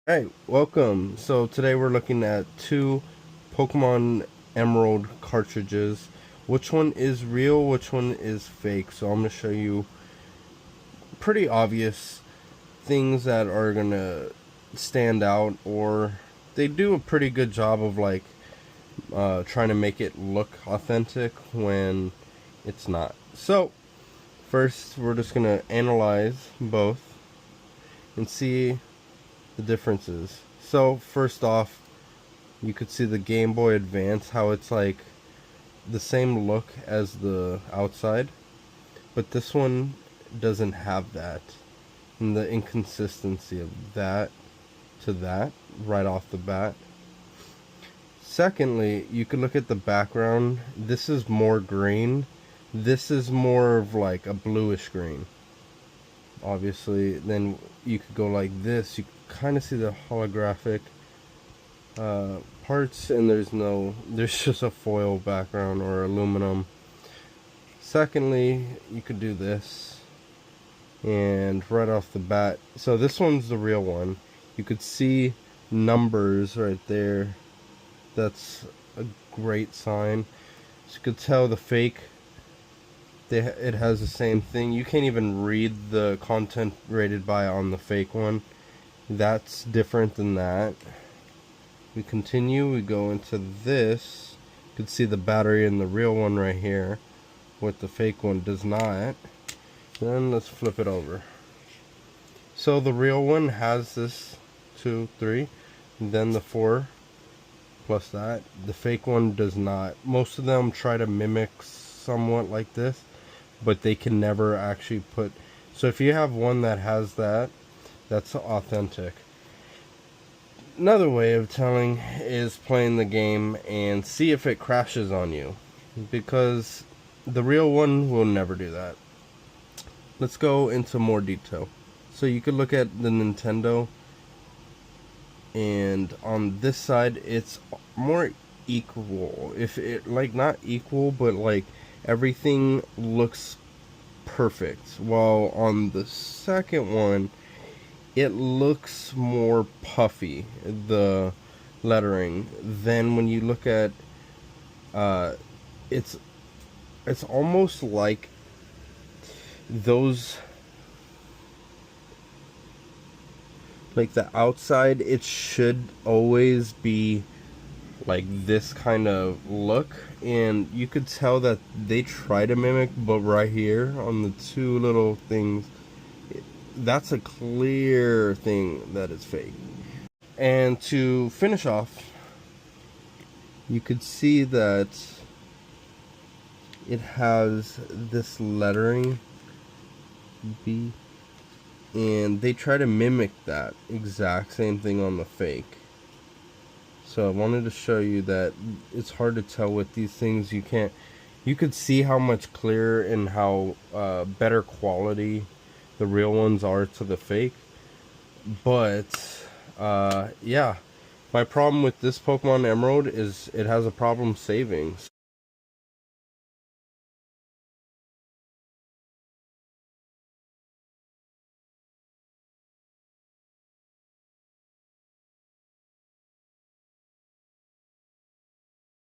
Alright, welcome. So today we're looking at two Pokemon Emerald cartridges. Which one is real, which one is fake? So I'm going to show you pretty obvious things that are going to stand out, or they do a pretty good job of trying to make it look authentic when it's not. So first we're just going to analyze both and see the differences. So first off, you could see the Game Boy Advance, how it's like the same look as the outside, but this one doesn't have that, and the inconsistency of that to that right off the bat. Secondly, you could look at the background. This is more green. This is more of like a bluish green. Obviously, then you could go like this. You kind of see the holographic parts, and there's just a foil background or aluminum. Secondly, you could do this, and right off the bat, so this one's the real one. You could see numbers right there. That's a great sign. So you could tell the fake, it has the same thing. You can't even read the content rated by on the fake one. That's different than that. We continue, we go into this. You can see the battery in the real one right here, what the fake one does not. Then let's flip it over. So the real one has this 2, 3, and then the 4 plus that. The fake one does not. Most of them try to mimic somewhat like this, but they can never actually put. So if you have one that has that, that's authentic. Another way of telling is playing the game and see if it crashes on you, because the real one will never do that. Let's go into more detail. So you could look at the Nintendo, and on this side it's more equal. If it, like, not equal, but like everything looks perfect, while on the second one it looks more puffy, the lettering. Then when you look at it's almost like those, like the outside, it should always be like this kind of look, and you could tell that they try to mimic, but right here on the two little things, that's a clear thing that it's fake. And to finish off, you could see that it has this lettering B, and they try to mimic that exact same thing on the fake. So I wanted to show you that it's hard to tell with these things. You could see how much clearer and how better quality the real ones are to the fake. But yeah, my problem with this Pokemon Emerald is it has a problem saving.